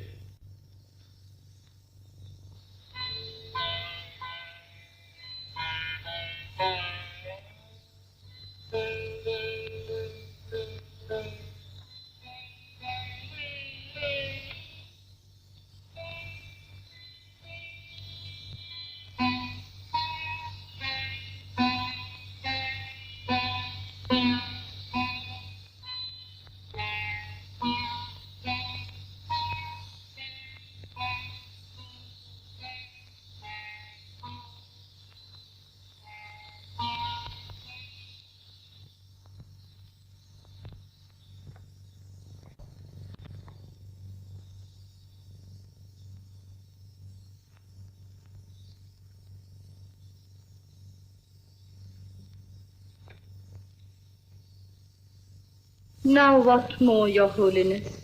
Now what more, Your Holiness?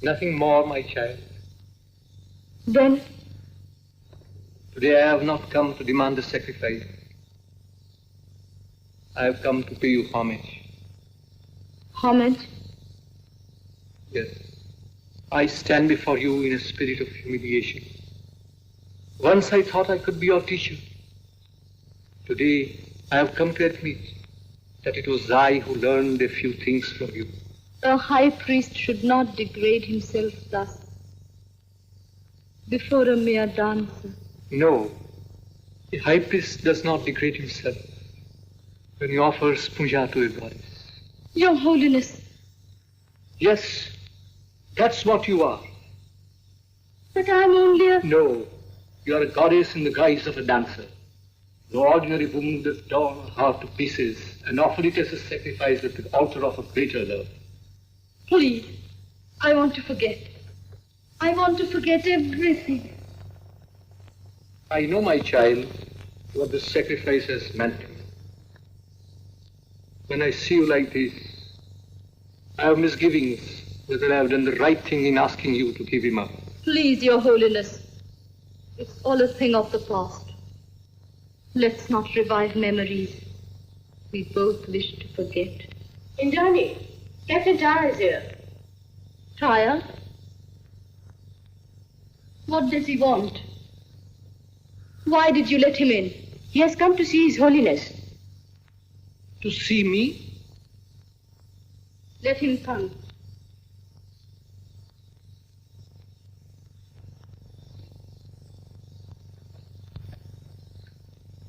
Nothing more, my child. Then? Today I have not come to demand a sacrifice. I have come to pay you homage. Homage? Yes. I stand before you in a spirit of humiliation. Once I thought I could be your teacher. Today I have come to admit that it was I who learned a few things from you. A high priest should not degrade himself thus before a mere dancer. No, a high priest does not degrade himself when he offers puja to a goddess. Your Holiness. Yes, that's what you are. But I'm only a... No, you are a goddess in the guise of a dancer. The ordinary woman would have torn her heart to pieces and offered it as a sacrifice at the altar of a greater love. Please, I want to forget. I want to forget everything. I know, my child, what this sacrifice has meant to me. When I see you like this, I have misgivings whether I have done the right thing in asking you to give him up. Please, Your Holiness. It's all a thing of the past. Let's not revive memories we both wish to forget. Indrani, Captain Tyre is here. Tyre? What does he want? Why did you let him in? He has come to see His Holiness. To see me? Let him come.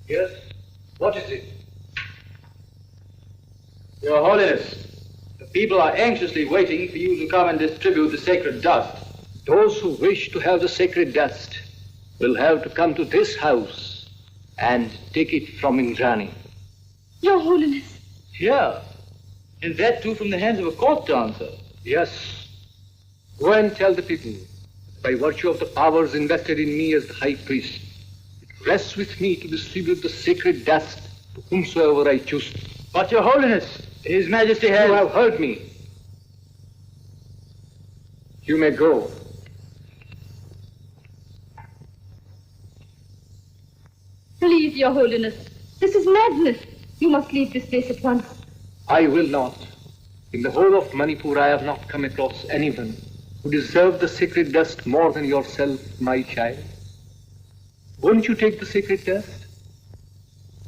Yes? What is it? Your Holiness, the people are anxiously waiting for you to come and distribute the sacred dust. Those who wish to have the sacred dust will have to come to this house and take it from Indrani. Your Holiness. Here, and that too from the hands of a court dancer. Yes. Go and tell the people, by virtue of the powers invested in me as the high priest, it rests with me to distribute the sacred dust to whomsoever I choose. But Your Holiness, His Majesty has... You have heard me. You may go. Please, Your Holiness. This is madness. You must leave this place at once. I will not. In the whole of Manipur, I have not come across anyone who deserved the sacred dust more than yourself, my child. Won't you take the sacred dust?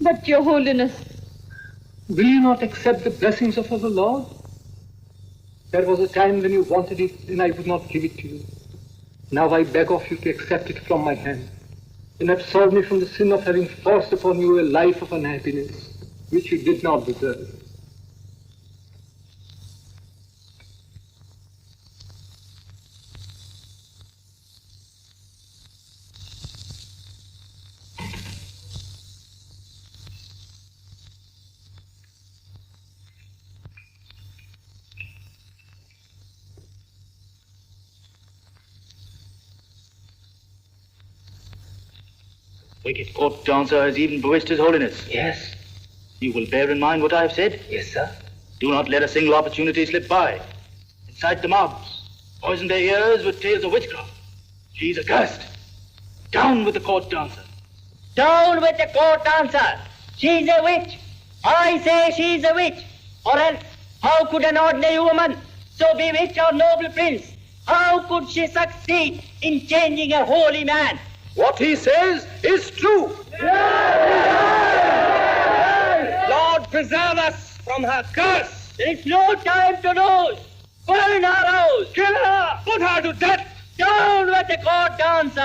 But, Your Holiness... Will you not accept the blessings of our Lord? There was a time when you wanted it and I would not give it to you. Now I beg of you to accept it from my hand and absolve me from the sin of having forced upon you a life of unhappiness which you did not deserve. Wicked court dancer has even bewitched His Holiness. Yes. You will bear in mind what I have said? Yes, sir. Do not let a single opportunity slip by. Incite the mobs, poison their ears with tales of witchcraft. She's accursed. Down with the court dancer. Down with the court dancer. She's a witch. I say she's a witch. Or else, how could an ordinary woman so bewitch our noble prince? How could she succeed in changing a holy man? What he says is true. Lord, preserve us from her curse. There is no time to lose. Burn her house. Kill her. Put her to death. Down with the court dancer.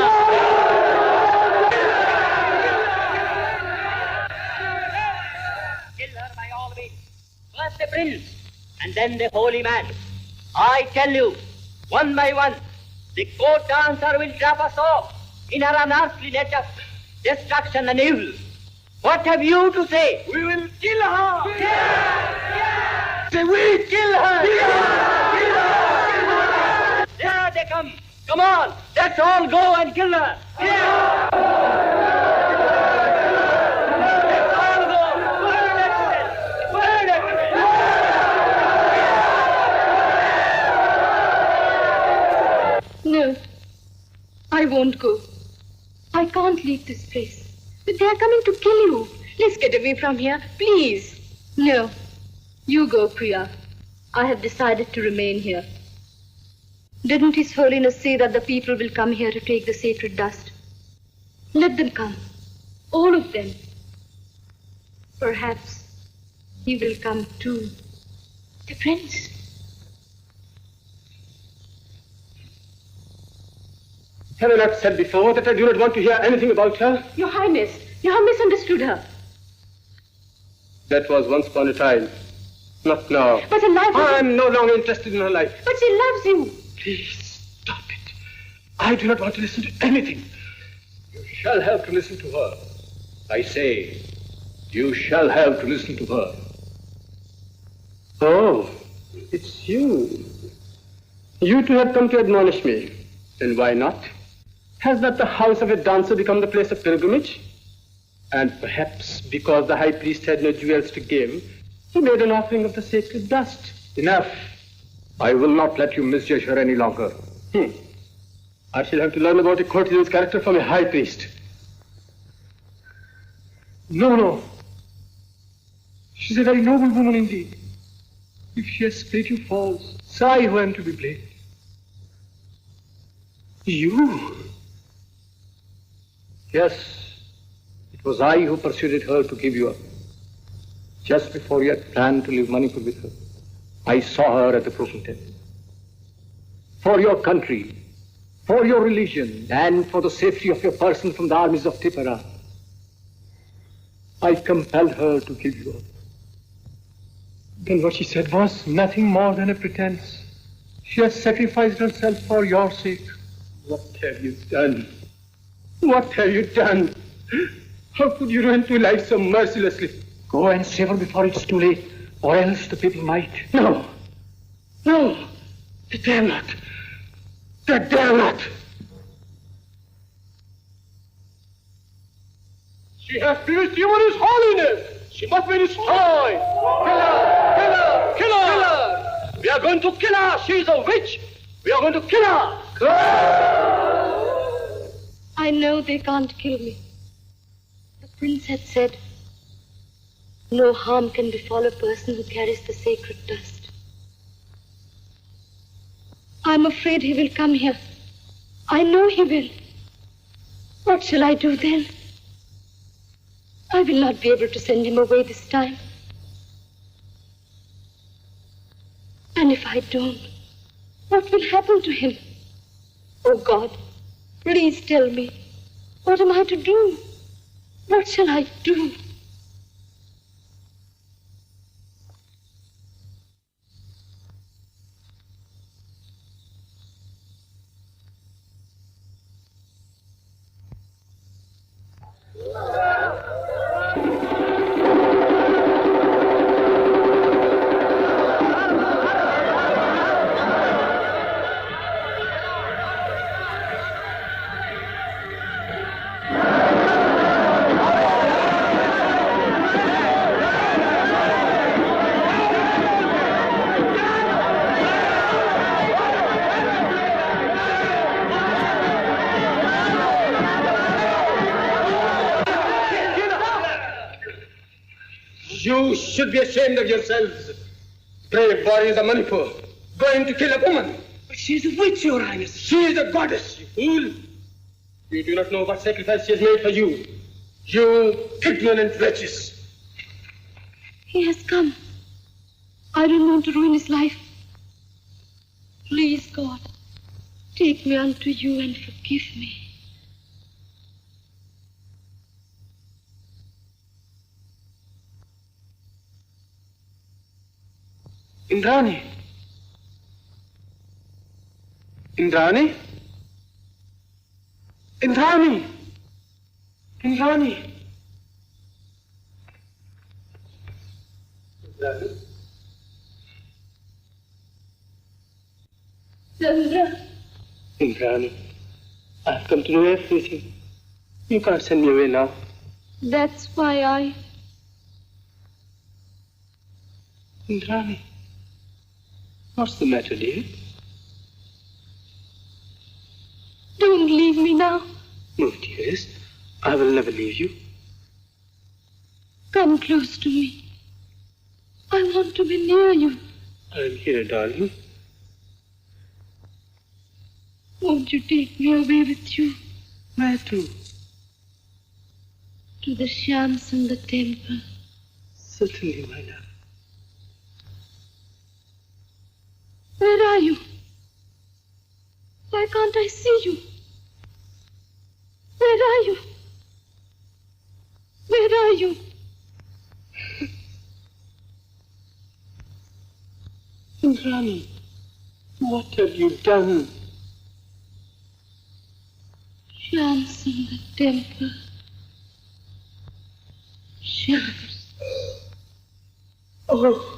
Kill her by all means. First the prince, and then the holy man. I tell you, one by one, the court dancer will trap us off in her unearthly net of destruction and evil. What have you to say? We will kill her. Say we kill her. There they come. Come on, let's all go and kill her. Let's all go. Burn it. No, I won't go. I can't leave this place. But they are coming to kill you. Let's get away from here, please. No, you go, Priya. I have decided to remain here. Didn't His Holiness say that the people will come here to take the sacred dust? Let them come. All of them. Perhaps he will come too. The prince. Have I not said before that I do not want to hear anything about her? Your Highness, you have misunderstood her. That was once upon a time. Not now. But her life... I am no longer interested in her life. But she loves you. Please, stop it. I do not want to listen to anything. You shall have to listen to her. I say, you shall have to listen to her. Oh, it's you. You two have come to admonish me. And why not? Has not the house of a dancer become the place of pilgrimage? And perhaps because the high priest had no jewels to give, he made an offering of the sacred dust. Enough. I will not let you misjudge her any longer. I shall have to learn about a courtesan's character from a high priest. No. She's a very noble woman indeed. If she has played you false, it's I who am to be blamed. You? Yes, it was I who persuaded her to give you up. Just before you had planned to leave Manipur with her, I saw her at the frozen temple. For your country, for your religion, and for the safety of your person from the armies of Timar, I compelled her to give you up. Then what she said was nothing more than a pretense. She has sacrificed herself for your sake. What have you done? What have you done? How could you ruin two lives so mercilessly? Go and save her before it's too late, or else the people might. No. They dare not. They dare not. She has bewitched you with His Holiness. She must be destroyed. Kill her. We are going to kill her. She is a witch. We are going to kill her. I know they can't kill me. The prince had said, no harm can befall a person who carries the sacred dust. I'm afraid he will come here. I know he will. What shall I do then? I will not be able to send him away this time. And if I don't, what will happen to him? Oh God, please tell me, what am I to do? What shall I do? You should be ashamed of yourselves. Brave warriors of Manipur, going to kill a woman. But she is a witch, Your Highness. She is a goddess, you fool. You do not know what sacrifice she has made for you. You ignorant wretches. He has come. I don't want to ruin his life. Please, God, take me unto you and forgive me. Indrani. Indrani? Indrani! Indrani! Chandra. Indrani, I've come to know everything. You can't send me away now. That's why Indrani, what's the matter, dear? Don't leave me now. No, dearest, I will never leave you. Come close to me. I want to be near you. I'm here, darling. Won't you take me away with you? Where to? To the shams in the temple. Certainly, my love. Where are you? Why can't I see you? Where are you? Where are you? Indrani, what have you done? Shams in the temple. Shams. Oh.